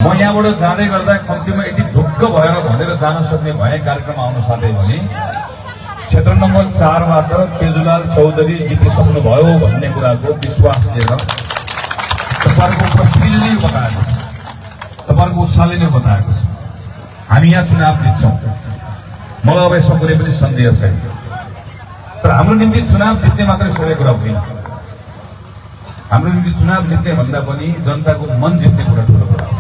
म यहाँबाट जाँदै गर्दा कम्तीमा यति ढुक्क भएर भनेर जान सक्ने भए कार्यक्रम आउन साथै भने क्षेत्र नम्बर 4 बाट तेजुलाल चौधरी जितिसक्नु भयो भन्ने कुराको विश्वास लिएर तपाईहरुको उपस्थितिले नै बताएको छ, तपाईहरुको उत्साहले नै बताएको छ। हामी यहाँ चुनाव जित्छौं, मलाई अब यसमा कुनै पनि सन्देह छैन। तर हाम्रो निम्ति चुनाव जित्ने मात्रै सबै कुरा होइन। हाम्रो निम्ति चुनाव जित्ने भन्दा पनि जनताको मन जित्ने कुरा ठूलो कुरा हो।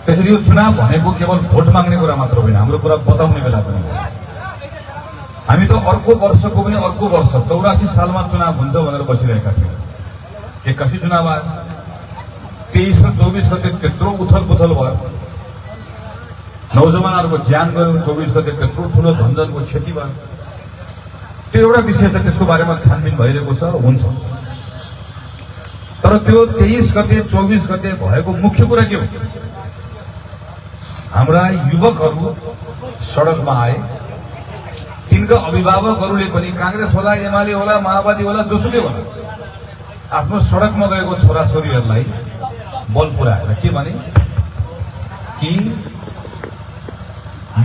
त्यसैले यो चुनाव भनेको केवल भोट माग्ने कुरा मात्र होइन, हाम्रो कुरा बताउने बेला पनि हो। हामी त अर्को वर्षको पनि अर्को वर्ष 84 सालमा चुनाव हुन्छ भनेर बसिरहेका थियौं। 81 चुनाव आयो, 23 र 24 गते त्यत्रो उथल पुथल भयो, नौजवानहरूको ज्यान गयो, 24 गते त्यत्रो ठूलो धनजनको क्षति भयो। त्यो एउटा विषय छ, त्यसको बारेमा छानबिन भइरहेको छ, हुन्छ। तर त्यो 23 गते 24 गते भएको मुख्य कुरा के हो? हाम्रा युवकहरू सडकमा आए, तिनका अभिभावकहरूले पनि कांग्रेस होला, एमाले होला, माओवादी होला, जोसुकै होला, आफ्नो सडकमा गएको छोराछोरीहरूलाई बल पुर्याएर के भने कि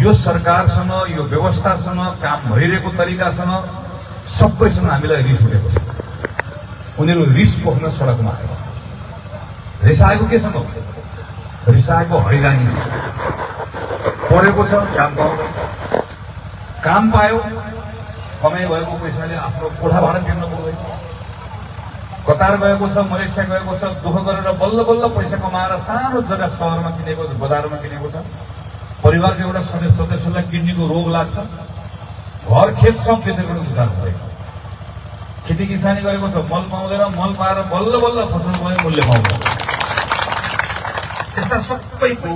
यो सरकारसँग, यो व्यवस्थासँग, काम भइरहेको तरिकासँग सबैसँग हामीलाई रिस उठेको छ। उनीहरू रिस पोख्न सडकमा आए। रिसाएको केसँग हो? रिसाएको हैरानी छ। पढेको छ, काम पाउँदैन, काम पायो, कमाइ भएको पैसाले आफ्नो कोठा भाडा तिर्न पुग्दैन, कतार गएको छ, मलेसिया गएको छ, दुःख गरेर बल्ल बल्ल पैसा कमाएर सानो जग्गा सहरमा किनेको, बजारमा किनेको छ। परिवारको एउटा सदस्यलाई किडनीको रोग लाग्छ, घर खेत सब बेचेर पनि गुजारा भएको। खेती किसानी गरेको छ, मल पाउँदैन, मल पाएर बल्ल बल्ल फसलको मूल्य पाउँदैन। यस्ता सबैको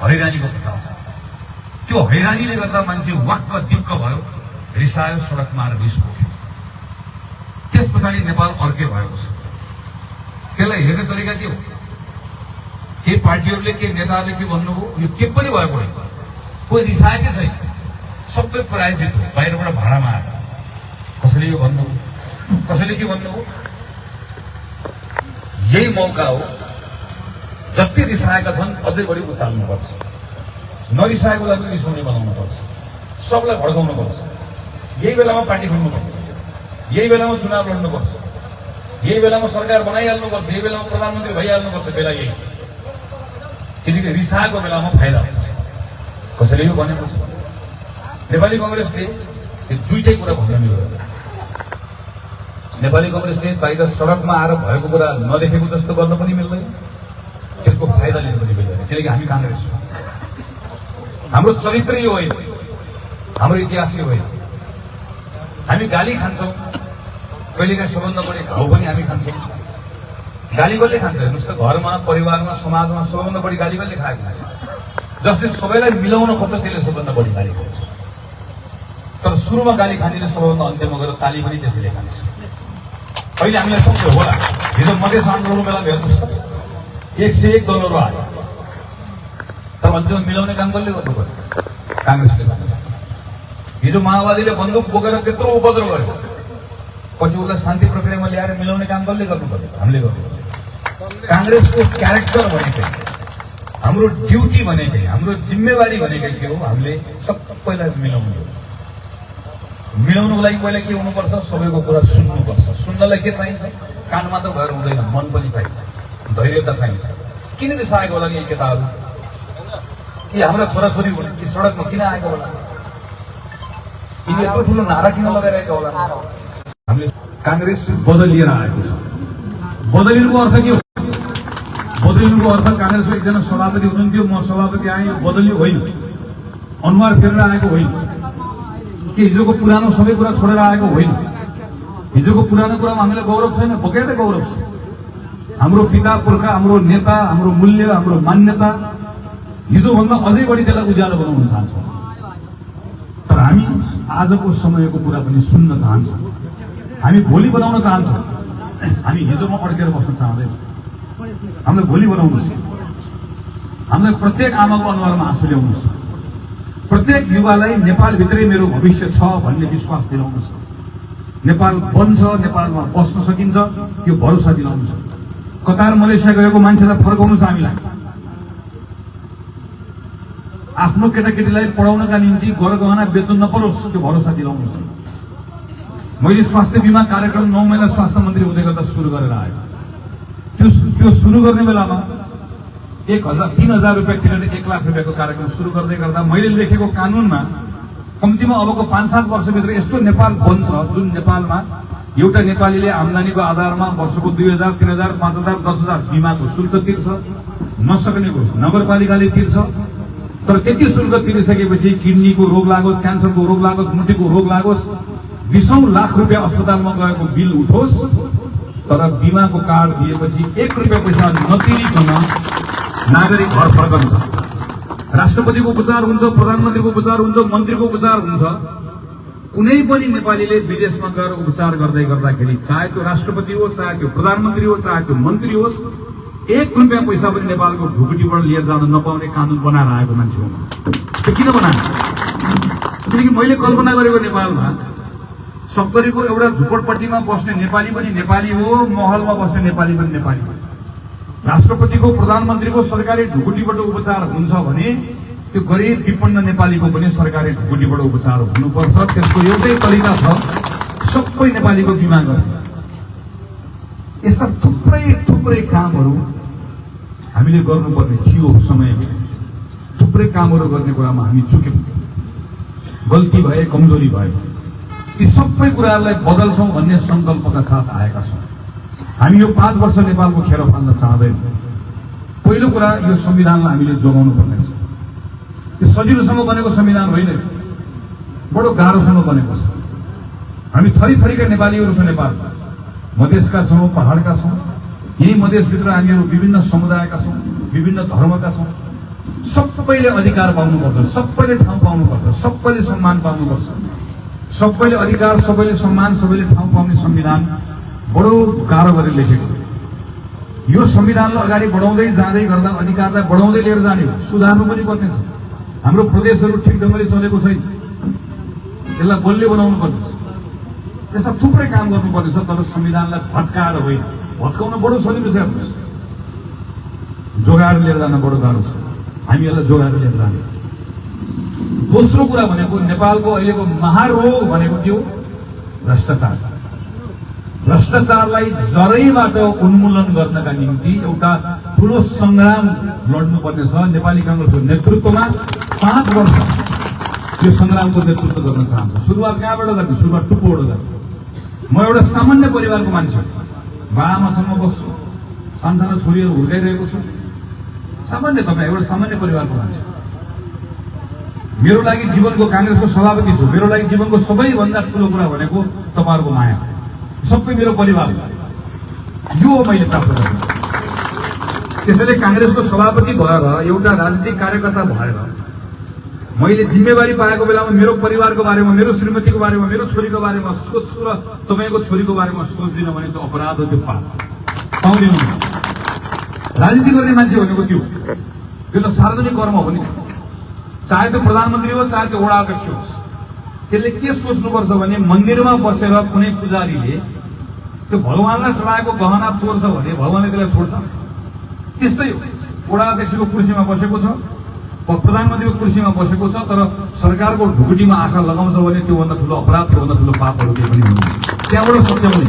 हैरानीको कथा छ। त्यो हैरानीले गर्दा मान्छे वाक्क दिक्क भयो, रिसायो, सडकमा आएर रिस उठ्यो। त्यस पछाडि नेपाल अर्कै भएको छ। त्यसलाई हेर्ने तरिका के हो? के पार्टीहरूले, के नेताहरूले के भन्नुभयो, यो के पनि भएको होइन। कोही रिसाएकै छैन, सबै पराजित हो, बाहिरबाट भाडामा आएर। कसैले यो भन्नुभयो, कसैले के भन्नुभयो? यही मौका हो, जति रिसाएका छन् अझै बढी उचाल्नुपर्छ, नरिसाएकोलाई पनि रिसाउने बनाउनुपर्छ, सबलाई भड्काउनुपर्छ। यही बेलामा पार्टी खोल्नुपर्छ, यही बेलामा चुनाव लड्नुपर्छ, यही बेलामा सरकार बनाइहाल्नुपर्छ, यही बेलामा प्रधानमन्त्री भइहाल्नुपर्छ। बेला यही, किनकि रिसाएको बेलामा फाइदा हुन्छ। कसैले यो भनेको छ। नेपाली कंग्रेसले यो दुईटै कुरा भन्न मिल्दैन। नेपाली कंग्रेसले बाहिर सडकमा आएर भएको कुरा नदेखेको जस्तो गर्न पनि मिल्दैन, त्यसको फाइदा लिनु पनि मिल्दैन, किनकि हामी कांग्रेस हो। हाम्रो चरित्र यो होइन, हाम्रो इतिहास यो होइन। हामी गाली खान्छौँ, कहिलेकाहीँ सबभन्दा बढी घाउ पनि हामी खान्छौँ। गाली कसले खान्छ? हेर्नुहोस् त, घरमा, परिवारमा, समाजमा सबभन्दा बढी गाली कसले खाएको हुन्छ? जसले सबैलाई मिलाउन खोज्छ त्यसले सबभन्दा बढी गाली खान्छ। तर सुरुमा गाली खानेले सबभन्दा अन्त्यमा गएर ताली पनि त्यसैले खान्छ। अहिले हामीलाई सक्छ होला। हिजो मधेस आन्दोलनको बेला हेर्नुहोस् त, 101 दलहरू आयो, तर अन्त्यमा मिलाउने काम कसले गर्नु पर्यो? कांग्रेसले गर्नु। हिजो माओवादीले बन्दुक बोकेर त्यत्रो उपद्रव गर्यो, पछि उसलाई शान्ति प्रक्रियामा ल्याएर मिलाउने काम कसले गर्नु पर्यो? हामीले गर्नु पर्यो। कांग्रेसको क्यारेक्टर भनेकै, हाम्रो ड्युटी भनेकै, हाम्रो जिम्मेवारी भनेकै के हो? हामीले सबैलाई मिलाउनु हो। मिलाउनुको लागि पहिला के हुनुपर्छ? सबैको कुरा सुन्नुपर्छ। सुन्नलाई के चाहिन्छ? कान मात्र भएर हुँदैन, मन पनि चाहिन्छ, धैर्यता चाहिन्छ। किन रिसाएको होला नि यी केटाहरू? कि हाम्रा छोराछोरी हुन् कि सडकमा किन आएको होला? यिनी यत्रो ठुलो नारा किन लगाइरहेका होला? हामीले कांग्रेस बदलिएर आएको छ। बदलिनुको अर्थ के हो? बदलिनुको अर्थ कांग्रेसको एकजना सभापति हुनुहुन्थ्यो, म सभापति आएँ, यो बदलियो होइन, अनुहार फेरेर आएको होइन, कि हिजोको पुरानो सबै कुरा छोडेर आएको होइन। हिजोको पुरानो कुरामा हामीलाई गौरव छैन, बोकेर गौरव छ। हाम्रो पिता पुर्खा, हाम्रो नेता, हाम्रो मूल्य, हाम्रो मान्यता हिजोभन्दा अझै बढी त्यसलाई उज्यालो बनाउन चाहन्छौँ। तर हामी आजको समयको कुरा पनि सुन्न चाहन्छौँ, हामी भोलि बनाउन चाहन्छौँ। हामी हिजोमा अड्केर बस्न चाहँदैनौँ। हामीलाई भोलि बनाउनुहोस्। हामीलाई प्रत्येक आमाको अनुहारमा आँसु ल्याउनुहोस्। प्रत्येक युवालाई नेपालभित्रै मेरो भविष्य छ भन्ने विश्वास दिलाउनुहोस्। नेपाल बन्छ, नेपालमा बस्न सकिन्छ, त्यो भरोसा दिलाउनुहोस्। कतार, मलेसिया गएको मान्छेलाई फर्काउनुहोस् हामीलाई। आफ्नो केटाकेटीलाई पढाउनका निम्ति गरगहना बेच्नु नपरोस् त्यो भरोसा दिलाउनुहोस्। मैले स्वास्थ्य बीमा कार्यक्रम 9 महिना स्वास्थ्य मन्त्री हुँदै गर्दा सुरु गरेर आयो। त्यो सुरु गर्ने बेलामा 3,000 रुपियाँ तिरेर 1 लाख रुपियाँको कार्यक्रम सुरु गर्दै गर्दा मैले लेखेको कानूनमा कम्तीमा अबको 5-7 वर्षभित्र यस्तो नेपाल बन्छ जुन नेपालमा एउटा नेपालीले आम्दानीको आधारमा वर्षको 2,000, 3,000, 5,000, 10,000 बीमाको शुल्क तिर्छ। नसक्नेको नगरपालिकाले तिर्छ। तर त्यति शुल्क तिरिसकेपछि किडनीको रोग लागोस्, क्यान्सरको रोग लागोस्, मुटुको रोग लागोस्, 20 लाख रुपियाँ अस्पतालमा गएको बिल उठोस्, तर बीमाको कार्ड दिएपछि 1 रुपियाँ पैसा नतिरिकन नागरिक घर फर्कन्छ। राष्ट्रपतिको उपचार हुन्छ, प्रधानमन्त्रीको उपचार हुन्छ, मन्त्रीको उपचार हुन्छ। कुनै पनि नेपालीले विदेशमा गएर उपचार गर्दै गर्दाखेरि चाहे त्यो राष्ट्रपति होस्, चाहे त्यो प्रधानमन्त्री होस्, चाहे त्यो मन्त्री होस्, 1 रुपियाँ पैसा पनि नेपालको ढुकुटीबाट लिएर जान नपाउने कानून बनाएर आएको मान्छे हो। त्यो किन बनाएको? किनकि मैले कल्पना गरेको नेपालमा 70को एउटा झुपडपट्टिमा बस्ने नेपाली पनि नेपाली हो, महलमा बस्ने नेपाली पनि नेपाली हो। राष्ट्रपतिको, प्रधानमन्त्रीको सरकारी ढुकुटीबाट उपचार हुन्छ भने त्यो गरिब विपन्न नेपालीको पनि सरकारी ढुकुटीबाट उपचार हुनुपर्छ। त्यसको एउटै तरिका छ, सबै नेपालीको बिमा गर्ने। यस्ता थुप्रै कामहरू हामीले गर्नुपर्ने थियो समयमा। थुप्रै कामहरू गर्ने कुरामा हामी चुक्यौं, गल्ती भए, कमजोरी भए। यी सबै कुराहरूलाई बदल्छौं भन्ने संकल्पका साथ आएका छौं। हामी यो 5 वर्ष नेपालको खेर फाल्न चाहदैनौं। पहिलो कुरा, यो संविधानलाई हामीले जोगाउनु पर्नेछ। यो सजिलोसँग बनेको संविधान होइन, बडो गाह्रोसँग बनेको छ। हामी थरीथरीका नेपालीहरू छौँ नेपालमा। मधेसका छौँ, पहाडका छौँ। यही मधेसभित्र हामीहरू विभिन्न समुदायका छौँ, विभिन्न धर्मका छौँ। सबैले अधिकार पाउनुपर्छ, सबैले ठाउँ पाउनुपर्छ, सबैले सम्मान पाउनुपर्छ। सबैले अधिकार, सबैले सम्मान, सबैले ठाउँ पाउने संविधान बडो गाह्रो गरेर लेखेको। यो संविधानलाई अगाडि बढाउँदै जाँदै गर्दा अधिकारलाई बढाउँदै लिएर जाने हो। सुधार्नु पनि पर्नेछ। हाम्रो प्रदेशहरू ठिक ढङ्गले चलेको छैन, यसलाई बलियो बनाउनु पर्नेछ। यस्ता थुप्रै काम गर्नुपर्नेछ, तर संविधानलाई भत्काएर होइन। भत्काउन बडो सजिलो छ, जोगाएर लिएर जान बडो गाह्रो छ। हामी यसलाई जोगाएर लिएर जाने। दोस्रो कुरा भनेको नेपालको अहिलेको महारोग भनेको त्यो भ्रष्टाचार। भ्रष्टाचारलाई जरैबाट उन्मूलन गर्नका निम्ति एउटा ठूलो संग्राम लड्नुपर्ने छ। नेपाली कांग्रेसको नेतृत्वमा 5 वर्ष यो संग्रामको नेतृत्व गर्न चाहन्छु। सुरुवात कहाँबाट गर्ने? सुरुवात टुप्पोबाट गर्ने। म एउटा सामान्य परिवारको मान्छे हो। बाआमासँग बस्छु, सानसानो छोरीहरू हुर्काइरहेको छु। सामान्य, तपाईँ एउटा सामान्य परिवारको मान्छे। मेरो लागि जीवनको कांग्रेसको सभापति छु। मेरो लागि जीवनको सबैभन्दा ठूलो कुरा भनेको तपाईहरुको माया। सबै मेरो परिवार यो मैले प्राप्त गरेँ। त्यसैले कांग्रेसको सभापति भएर, एउटा राजनीतिक कार्यकर्ता भएर मैले जिम्मेवारी पाएको बेलामा मेरो परिवारको बारेमा, मेरो श्रीमतीको बारेमा, मेरो छोरीको बारेमा सोच्छु र तपाईको छोरीको बारेमा सोच्दिन भने त्यो अपराध हो, त्यो पाप पाउँदैन। राजनीति गर्ने मान्छे भनेको त्यो त सार्वजनिक कर्म हो नि। चाहे त्यो प्रधानमन्त्री हो, चाहे त्यो वडा अध्यक्ष होस्, त्यसले के सोच्नुपर्छ भने मन्दिरमा बसेर कुनै पुजारीले त्यो भगवानलाई चढाएको गहना चोर्छ भने भगवानले त्यसलाई छोड्छ? त्यस्तै हो। वडा अध्यक्षको कुर्सीमा बसेको छ, प्रधानमन्त्रीको कुर्सीमा बसेको छ, तर सरकारको ढुकुटीमा आँखा लगाउँछ भने त्योभन्दा ठूलो अपराध, त्योभन्दा ठूलो पापहरू केही पनि हुँदैन। त्यहाँबाट सच्याउने।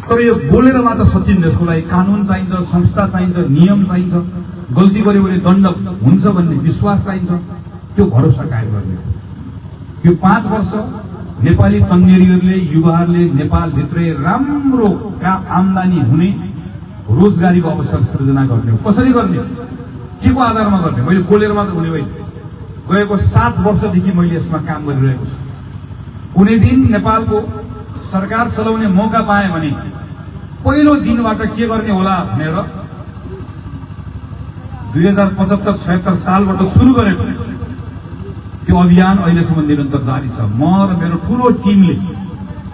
तर यो बोलेर मात्र सचिन्न। यसको लागि कानून चाहिन्छ, संस्था चाहिन्छ, नियम चाहिन्छ। गल्ती गर्यो भने दण्ड हुन्छ भन्ने विश्वास चाहिन्छ। त्यो भरोसा कायम गर्ने। यो 5 वर्ष नेपाली तन्नेरीहरूले, युवाहरूले नेपालभित्रै राम्रो आमदानी हुने रोजगारीको अवसर सृजना गर्ने। कसरी गर्ने? के को आधारमा गर्ने? मैले बोलेर मात्र हुने होइन। गएको 7 वर्षदेखि मैले यसमा काम गरिरहेको छु। कुनै दिन नेपालको सरकार चलाउने मौका पाएँ भने पहिलो दिनबाट के गर्ने होला भनेर 2075-76 सालबाट सुरु गरेको त्यो अभियान अहिलेसम्म निरन्तर जारी छ। म र मेरो ठूलो टिमले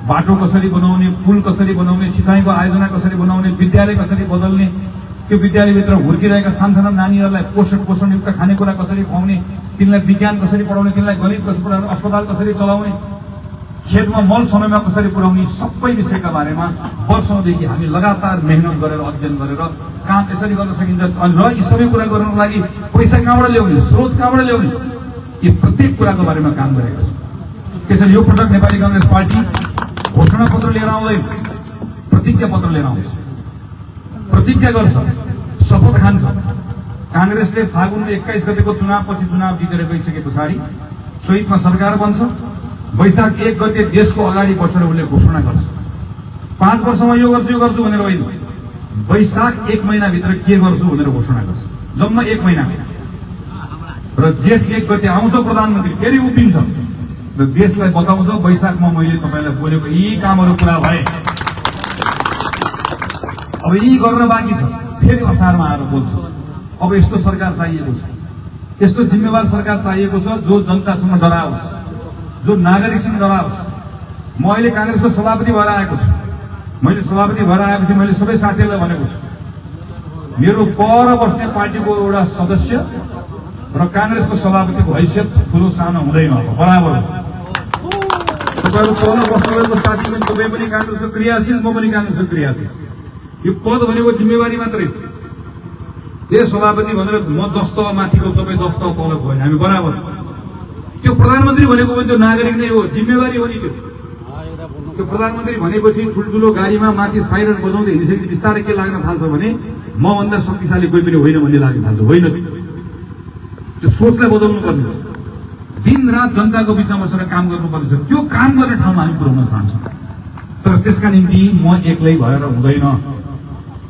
बाटो कसरी बनाउने, पुल कसरी बनाउने, सिँचाइको आयोजना कसरी बनाउने, विद्यालय कसरी बदल्ने, त्यो विद्यालयभित्र हुर्किरहेका सानसाना नानीहरूलाई पोषणयुक्त खानेकुरा कसरी खुवाउने, तिनलाई विज्ञान कसरी पढाउने, तिनलाई गणित कसरी पढाउने, अस्पताल कसरी चलाउने, खेतमा मल समयमा कसरी पुर्याउने सबै विषयका बारेमा वर्षौंदेखि हामी लगातार मेहनत गरेर अध्ययन गरेर काम यसरी गर्न सकिन्छ। र यी सबै कुरा गर्नको लागि पैसा कहाँबाट ल्याउने, स्रोत कहाँबाट ल्याउने, यी प्रत्येक कुराको बारेमा काम गरेका छौँ। त्यसैले यो पटक नेपाली कांग्रेस पार्टी घोषणा पत्र लिएर आउँदैन, प्रतिज्ञा पत्र लिएर आउँछ। प्रतिज्ञा गर्छ, शपथ खान्छ। कांग्रेसले फागुन 21 गतेको चुनावपछि चुनाव जितेर गइसके पछाडि चैतमा सरकार बन्छ। वैशाख 1 गते देशको अगाडि बसेर उनले घोषणा गर्छ 5 वर्षमा यो गर्छु भनेर होइन, वैशाख 1 महिनाभित्र के गर्छु भनेर घोषणा गर्छ। जम्मा 1 महिना र जेठ 1 गते आउँछ प्रधानमन्त्री, फेरि उभिन्छ र देशलाई बताउँछ वैशाखमा मैले तपाईलाई बोलेको यी कामहरू पूरा भए, अब यी गर्न बाँकी छ। फेरि असारमा आएर बोल्छ अब यस्तो सरकार चाहिएको छ, यस्तो जिम्मेवार सरकार चाहिएको छ जो जनतासँग डराओस्, जो नागरिकसँग डराओस्। म अहिले कांग्रेसको सभापति भएर आएको छु। मैले सभापति भएर आएपछि मैले सबै साथीहरूलाई भनेको छु, मेरो पर बस्ने पार्टीको एउटा सदस्य र कांग्रेसको सभापतिको हैसियत ठुलो सानो हुँदैन, बराबर हो। तपाईहरु पर बस्नुभएको साथी पनि तपाईँ पनि कांग्रेसको क्रियाशील, म पनि कांग्रेसको क्रियाशील। यो पद भनेको जिम्मेवारी मात्रै, त्यो सभापति भनेर म 10 तह माथिको तपाईँ 10 तह तलको होइन, हामी बराबर। त्यो प्रधानमन्त्री भनेको पनि त्यो नागरिक नै हो, जिम्मेवारी हो नि त्यो प्रधानमन्त्री भनेपछि ठुल्ठुलो गाडीमा माथि साइरन बजाउँदै हिँडिसकेपछि बिस्तारै के लाग्न थाल्छ भने मभन्दा शक्तिशाली कोही पनि होइन भन्ने लाग्न थाल्छ। होइन, त्यो सोचलाई बदल्नु पर्ने छ। दिन रात जनताको बिचमा बसेर काम गर्नुपर्ने छ। त्यो काम गर्ने ठाउँमा हामी पुर्याउन चाहन्छौँ, तर त्यसका निम्ति म एक्लै भएर हुँदैन।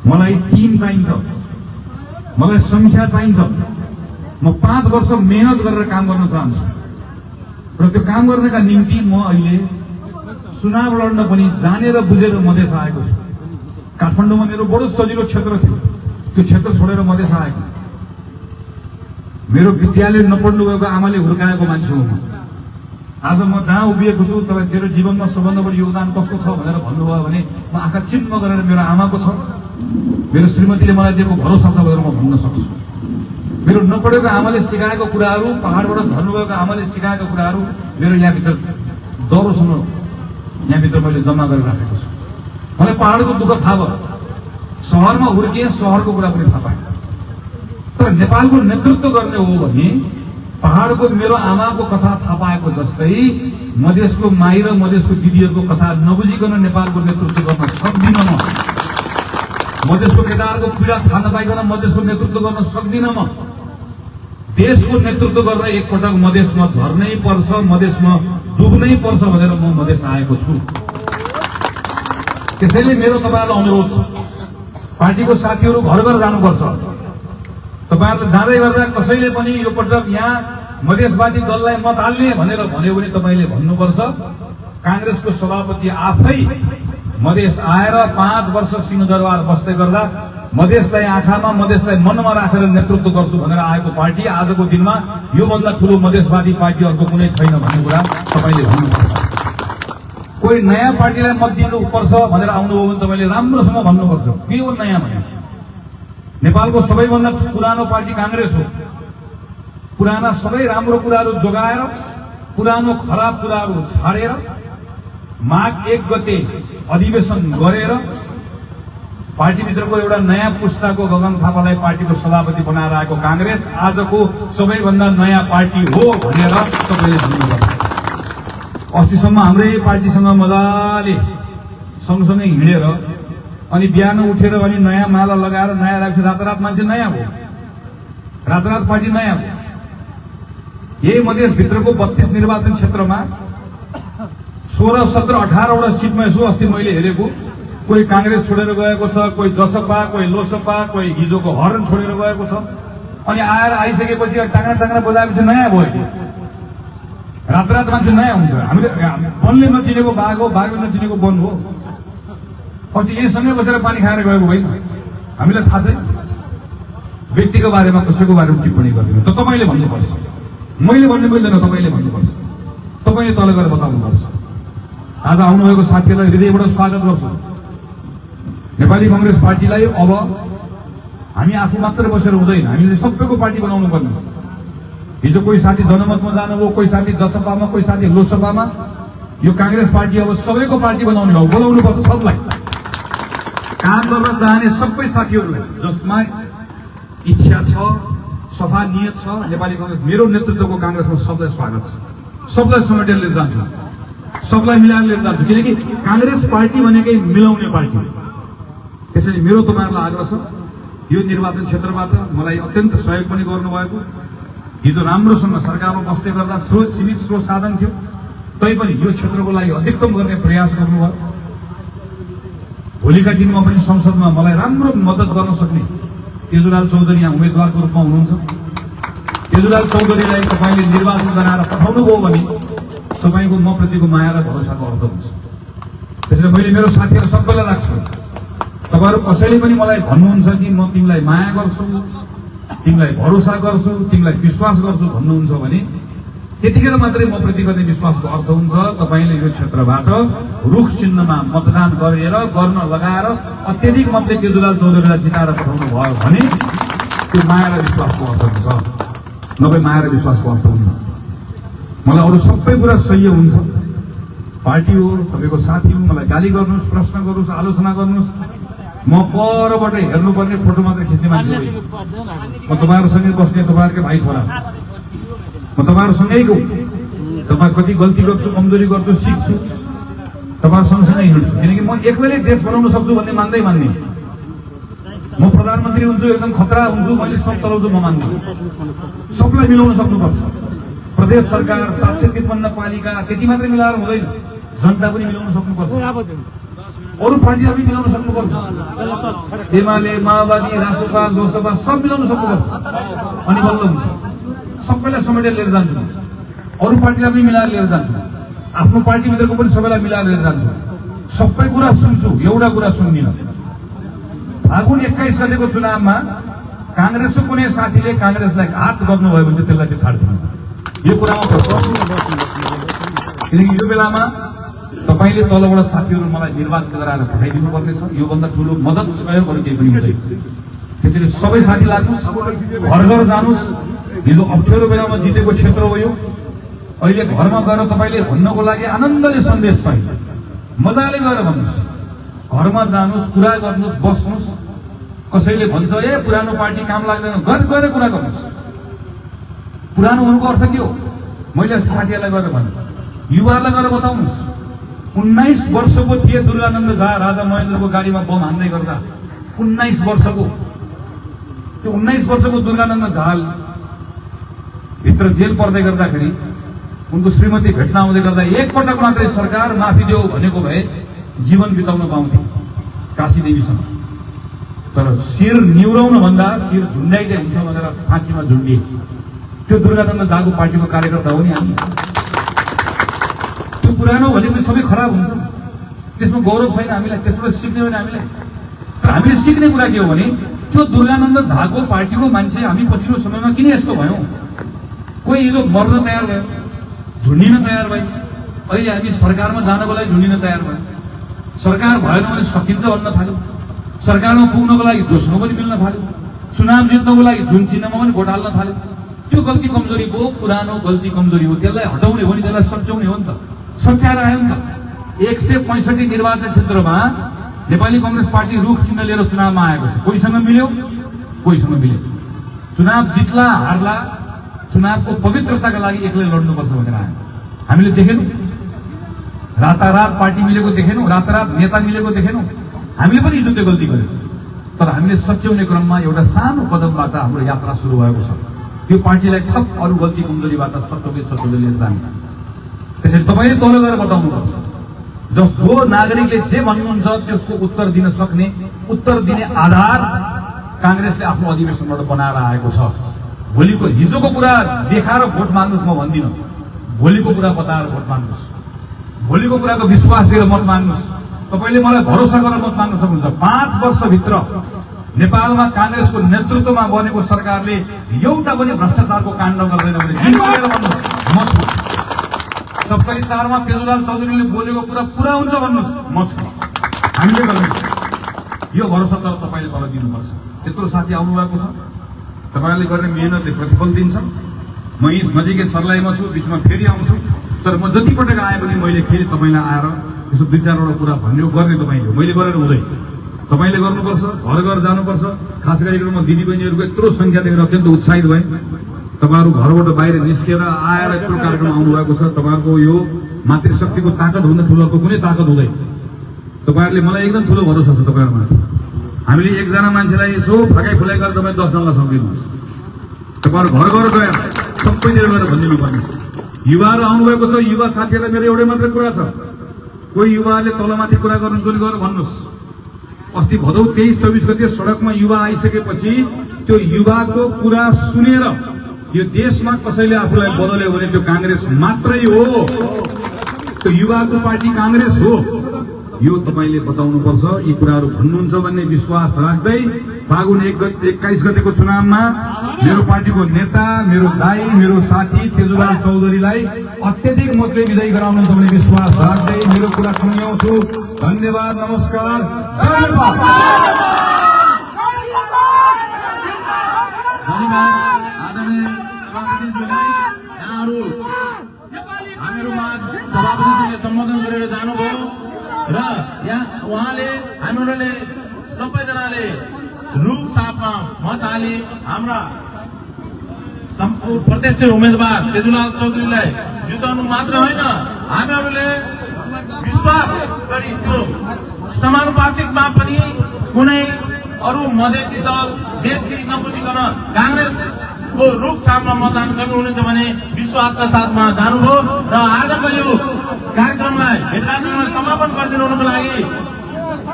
मलाई टिम चाहिन्छ, मलाई संख्या चाहिन्छ। म 5 वर्ष मेहनत गरेर काम गर्न चाहन्छु र त्यो काम गर्नका निम्ति म अहिले चुनाव लड्न पनि जानेर बुझेर मधेस आएको छु। काठमाडौँमा मेरो बडो सजिलो क्षेत्र थियो, त्यो क्षेत्र छोडेर मधेस आएको। मेरो विद्यालय नपढ्नु भएको आमाले हुर्काएको मान्छे हो म। आज म जहाँ उभिएको छु, तपाईँ तेरो जीवनमा सबभन्दा बढी योगदान कसको छ भनेर भन्नुभयो भने म आँखा चिम्म गरेर मेरो आमाको छ, मेरो श्रीमतीले मलाई दिएको भरोसा छ भनेर म भन्न सक्छु। मेरो नपढेको आमाले सिकाएको कुराहरू, पहाडबाट झर्नुभएको आमाले सिकाएको कुराहरू मेरो यहाँभित्र दरोसँग यहाँभित्र मैले जम्मा गरेर राखेको छु। मलाई पहाडको दुःख थाहा भयो, सहरमा हुर्किएँ, सहरको कुरा पनि थाहा पाएँ। तर नेपालको नेतृत्व गर्ने हो भने पहाडको मेरो आमाको कथा थाहा पाएको जस्तै मधेसको माई र मधेसको दिदीहरूको कथा नबुझिकन नेपालको नेतृत्व गर्न सक्दिनँ म। मधेसको केटाहरूको पीडा थाहा नपाइकन मधेसको नेतृत्व गर्न सक्दिनँ म। देशको नेतृत्व गर्न एकपटक मधेसमा झर्नै पर्छ, मधेसमा डुब्नै पर्छ भनेर म मधेस आएको छु। त्यसैले मेरो तपाईहरुलाई अनुरोध छ, पार्टीको साथीहरू घर घर जानुपर्छ। तपाईहरुले जाँदै गर्दा कसैले पनि यो पटक यहाँ मधेसवादी दललाई मत हाल्ने भनेर भन्यो भने तपाईले भन्नुपर्छ कांग्रेसको सभापति आफै मधेस आएर 5 वर्ष सिंहदरबार बस्दै गर्दा मधेसलाई आँखामा, मधेसलाई मनमा राखेर नेतृत्व गर्छु भनेर आएको पार्टी आजको दिनमा योभन्दा ठूलो मधेसवादी पार्टी अर्को कुनै छैन भन्ने कुरा तपाईले भन्नुपर्छ। कोही नयाँ पार्टीलाई मत दिनुपर्छ भनेर आउनुभयो भने तपाईले राम्रोसँग भन्नुपर्छ के हो नयाँ भने। नेपालको सबैभन्दा पुरानो पार्टी कांग्रेस हो। पुराना सबै राम्रो कुराहरू जोगाएर पुरानो खराब कुराहरू छाडेर माघ 1 गते अधिवेशन गरेर पार्टीभित्रको एउटा नयाँ पुस्ताको गगन थापालाई पार्टीको सभापति बनाएर आएको कांग्रेस आजको सबैभन्दा नयाँ पार्टी हो भनेर तपाईले भन्नुपर्छ। अस्तिसम्म हाम्रै पार्टीसँग मजाले सँगसँगै हिँडेर अनि बिहान उठेर अनि नयाँ माला लगाएर नयाँ राखेपछि रातारात मान्छे नयाँ हो, रातारात पार्टी नयाँ हो। यही मधेसभित्रको 32 निर्वाचन क्षेत्रमा 16, 17, 18 वटा सिटमा यसो अस्ति मैले हेरेको कोही कांग्रेस छोडेर गएको छ, कोही जसपा, कोही लोसपा, कोही हिजोको हर्न छोडेर गएको छ। अनि आइसकेपछि टाङ्ना बजाएपछि नयाँ भयो। रातरात मान्छे नयाँ हुन्छ। हामीले वनले नचिनेको बाघ हो, बाघले नचिनेको वन हो। अस्ति यहीसँगै बसेर पानी खाएर गएको होइन, हामीलाई थाहा छैन। व्यक्तिको बारेमा कसैको बारेमा टिप्पणी गर्दैन, त तपाईले भन्नुपर्छ। मैले भन्नु मिल्दैन, तपाईले भन्नुपर्छ। तपाईले तल गएर बताउनुपर्छ। आज आउनुभएको साथीहरूलाई हृदयबाट स्वागत गर्छु। नेपाली कांग्रेस पार्टीलाई अब हामी आफू मात्र बसेर हुँदैन, हामीले सबैको पार्टी बनाउनु पर्ने छ। हिजो कोही साथी जनमतमा जानुभयो, कोही साथी जसपामा, कोही साथी लोकसभामा। यो कांग्रेस पार्टी अब सबैको पार्टी बनाउने हो, बोलाउनु पर्छ सबलाई, काम गर्न चाहने सबै साथीहरूलाई जसमा इच्छा छ, सफा नियत छ। नेपाली कांग्रेस मेरो नेतृत्वको कांग्रेसमा सबलाई स्वागत छ, सबलाई समेटेर लिएर जान्छु, सबलाई मिलाएर लिएर जान्छु, किनकि कांग्रेस पार्टी भनेकै मिलाउने पार्टी हो। त्यसैले मेरो तपाईहरुलाई आग्रह छ, यो निर्वाचन क्षेत्रबाट मलाई अत्यन्त सहयोग पनि गर्नुभएको, हिजो राम्रोसँग सरकारमा बस्दै गर्दा सीमित स्रोत साधन थियो, तैपनि यो क्षेत्रको लागि अधिकतम गर्ने प्रयास गर्नुभयो। भोलिका दिनमा पनि संसदमा मलाई राम्रो मद्दत गर्न सक्ने तेजुलाल चौधरी यहाँ उम्मेद्वारको रूपमा हुनुहुन्छ। तेजुलाल चौधरीलाई तपाईले निर्वाचन गराएर पठाउनुभयो भने तपाईको म प्रतिको माया र भरोसाको अर्थ हुन्छ। त्यसैले मैले मेरो साथीहरू सबैलाई राख्छु, तपाईहरु कसैले पनि मलाई भन्नुहुन्छ कि म तिमीलाई माया गर्छु, तिमीलाई भरोसा गर्छु, तिमीलाई विश्वास गर्छु भन्नुहुन्छ भने त्यतिखेर मात्रै म प्रति गर्ने विश्वासको अर्थ हुन्छ तपाईले यो क्षेत्रबाट रुख चिन्हमा मतदान गरेर गर्न लगाएर अत्यधिक मतले तेजुलाल चौधरीलाई जिताएर पठाउनु भयो भने त्यो माया र विश्वासको अर्थ हुन्छ, नभए माया र विश्वासको अर्थ हुन्छ। मलाई अरू सबै कुरा सही हुन्छ, पार्टी हो, तपाईको साथी हो, मलाई गाली गर्नुहोस्, प्रश्न गर्नुहोस्, आलोचना गर्नुहोस्, म परबाट हेर्नुपर्ने फोटो मात्रै खिच्ने मान्छे हो। म तपाईहरुसँगै बस्ने तपाईहरुकै भाइ छोरा, म तपाईहरुसँगैको, तपाईँ कति गल्ती गर्छु, कमजोरी गर्छु, सिक्छु, तपाईहरु सँगसँगै हिँड्छु, किनकि म एक्लैले देश बनाउन सक्छु भन्ने मान्ने, म प्रधानमन्त्री हुन्छु, एकदम खतरा हुन्छु, मैले सब चलाउँछु, म मान्छु। सबलाई मिलाउन सक्नुपर्छ। प्रदेश सरकार, 753 पालिका त्यति मात्रै मिलाएर हुँदैन, जनता पनि मिलाउन सक्नुपर्छ, अरू पार्टीहरू पनि मिलाउन सक्नुपर्छ। एमाले, माओवादी, रासोपा, लोसपा सब मिलाउन सक्नुपर्छ, अनि बल्ल हुन्छ। सबैलाई समेटेर लिएर जान्छु, अरू पार्टीलाई पनि मिलाएर लिएर जान्छु, आफ्नो पार्टीभित्रको पनि सबैलाई मिलाएर लिएर जान्छु। सबै कुरा सुन्छु, एउटा कुरा सुन्दिनँ। फागुन 21 गतेको चुनावमा कांग्रेसको कुनै साथीले कांग्रेसलाई घात गर्नुभयो भने त्यसलाई चाहिँ छाड्दिनु, यो कुरामा किनकि यो बेलामा तपाईले तलबाट साथीहरू मलाई निर्वाचित गराएर पठाइदिनु पर्नेछ। योभन्दा ठूलो मद्दत सहयोगहरू केही पनि हुँदैन। त्यसैले सबै साथी लाग्नुहोस्, घर घर जानुहोस्। हिजो अप्ठ्यारो बेलामा जितेको क्षेत्र हो यो। अहिले घरमा गएर तपाईले भन्नको लागि आनन्दले सन्देश पाइ, मजाले गएर भन्नुहोस्, घरमा जानुहोस्, कुरा गर्नुहोस्, बस्नुहोस्। कसैले भन्छ ए पुरानो पार्टी काम लाग्दैन, गएर कुरा गर्नुहोस्। पुरानो हुनुको अर्थ के हो? मैले साथीहरूलाई गएर भने युवाहरूलाई गएर बताउनुहोस्। 19 वर्षको थिए दुर्गानन्द झा राजा महेन्द्रको गाडीमा बम हान्दै गर्दा, 19 वर्षको, त्यो 19 वर्षको दुर्गानन्द झा भित्र जेल पर्दै गर्दाखेरि उनको श्रीमती भेट्न आउँदै गर्दा एकपटक मात्रै सरकार माफी देऊ भनेको भए जीवन बिताउन पाउँथे काशीदेवीसँग। तर शिर निहुराउन भन्दा शिर झुन्ड्याइदै हुन्छ भनेर फाँसीमा झुन्डिए। त्यो दुर्गानन्द झाको पार्टीको कार्यकर्ता हो नि हामी। त्यो पुरानो भनेपछि सबै खराब हुन्छ, त्यसमा गौरव छैन हामीलाई, त्यसबाट सिक्ने होइन हामीलाई। तर हामीले सिक्ने कुरा के हो भने त्यो दुर्गानन्द झाको पार्टीको मान्छे हामी पछिल्लो समयमा किन यस्तो भयौं? कोही हिजो मर्न तयार भयो, झुन्डिन तयार भयो, अहिले हामी सरकारमा जानको लागि झुन्डिन तयार भयो। सरकार भएन भने सकिन्छ भन्न थाल्यो, सरकारमा पुग्नको लागि जोस्नो पनि मिल्न थाल्यो, चुनाव जित्नको लागि जुन चिन्हमा पनि भोट हाल्न थाल्यो। त्यो गल्ती कमजोरी हो, पुरानो गल्ती कमजोरी हो, त्यसलाई हटाउने हो नि, त्यसलाई सच्याउने हो नि त, सच्याएर आयो नि त। 165 निर्वाचन क्षेत्रमा नेपाली कांग्रेस पार्टी रुख चिन्ह लिएर चुनावमा आएको छ। कोहीसँग मिल्यो, कोहीसँग मिल्यो। चुनाव जित्ला हार्ला, चुनावको पवित्रताका लागि एक्लै लड्नुपर्छ भनेर आयो। हामीले देखेनौँ, रातारात पार्टी मिलेको देखेनौँ, रातारात नेता मिलेको देखेनौँ। हामीले पनि हिजो त्यो गल्ती गर्यौँ, तर हामीले सच्याउने क्रममा एउटा सानो कदमबाट हाम्रो यात्रा सुरु भएको छ। त्यो पार्टीलाई थप अरू गल्ती कमजोरीबाट सच्याउने लिएर जाने। त्यसैले तपाईँले तल गएर बताउनुपर्छ। जो नागरिकले जे भन्नुहुन्छ त्यसको उत्तर दिन सक्ने, उत्तर दिने आधार कांग्रेसले आफ्नो अधिवेशनबाट बनाएर आएको छ। भोलिको हिजोको कुरा देखाएर भोट माग्नुहोस् म भन्दिनँ, भोलिको कुरा बताएर भोट माग्नुहोस्, भोलिको कुराको विश्वास दिएर मत माग्नुहोस्। तपाईले मलाई भरोसा गरेर मत माग्न सक्नुहुन्छ। 5 वर्षभित्र नेपालमा कांग्रेसको नेतृत्वमा बनेको सरकारले एउटा पनि भ्रष्टाचारको काण्ड गर्दैन भने जिम्मेवार भन्नुहोस्। म छु। 70 मा तेजुलाल चौधरीले बोलेको कुरा पुरा हुन्छ भन्नुहोस्, म छु। हामीले गर्ने यो भरोसा त तपाईले मलाई दिनुपर्छ। त्यत्रो साथी आउनु भएको छ, तपाईले गर्ने मेहनतले प्रतिफल दिन्छ। म यस नजिकै सर्लाहीमा छु, बीचमा फेरि आउँछु। तर म जतिपटक आए पनि मैले फेरि तपाईँलाई आएर यसो 2-4 कुरा भन्ने गर्ने तपाईँले मैले गरेर हुँदैन तपाईँले गर्नुपर्छ घर घर जानुपर्छ खास गरिकन म दिदीबहिनीहरूको यत्रो संख्या देखेर अत्यन्त उत्साहित भएँ तपाईहरु घरबाट बाहिर निस्केर आएर यत्रो कार्यक्रम आउनु भएको छ तपाईहरुको यो मातृशक्तिको ताकत भन्दा ठूलो कुनै ताकत हुँदैन तपाईहरुले मलाई एकदम ठूलो भरोसा छ तपाईहरुमाथि हामीले एकजना मान्छेलाई यसो फकाइ फुलाइ गरेर तपाई 10 जनालाई सक्दिनुहुन्छ तपाईहरु घर घर गएर सबैले गएर भनिदिनु पर्ने युवाहरु आउनुभएको छ युवा साथीहरुलाई मेरो एउटै मात्र कुरा छ कोही युवाले तलमाथि कुरा गर्नु जोली गरेर भन्नुस् अस्ति भदौ 23-24 गते सडकमा युवा आइसकेपछि त्यो युवाको कुरा सुनेर यो देशमा कसैले आफूलाई बदल्यो भने त्यो कांग्रेस मात्रै हो त्यो युवाको पार्टी कांग्रेस हो यो तपाईले बताउनु पर्छ यी कुराहरु भन्नुहुन्छ भन्ने विश्वास राख्दै फागुन 21 गतेको चुनावमा मेरो पार्टीको नेता मेरो दाइ मेरो साथी तेजुलाल चौधरीलाई अत्यधिक मतले विजयी गराउनुहुन्छ भन्ने विश्वास राख्दै मेरो कुरा सुनाउँछु धन्यवाद नमस्कार सभापतिजीले सम्बोधन गरेर जानुभयो र यहाँ उहाँले हामीहरूले सबैजनाले रूप सापमा मत हाली हाम्रा प्रत्यक्ष उम्मेदवार तेजुलाल चौधरीलाई जिताउनु मात्र होइन हामीहरूले विश्वास गरी त्यो समानुपातिकमा पनि कुनै अरू मधेसी दल देशदेखि नबुझिकन कांग्रेसको रूप सापमा मतदान गर्नुहुनेछ भने विश्वासका साथमा जानुभयो र आजको यो कार्यक्रमलाई भेटघाटलाई समापन गरिदिनुको लागि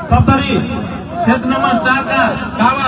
सप्तरी क्षेत्र नम्बर 4 का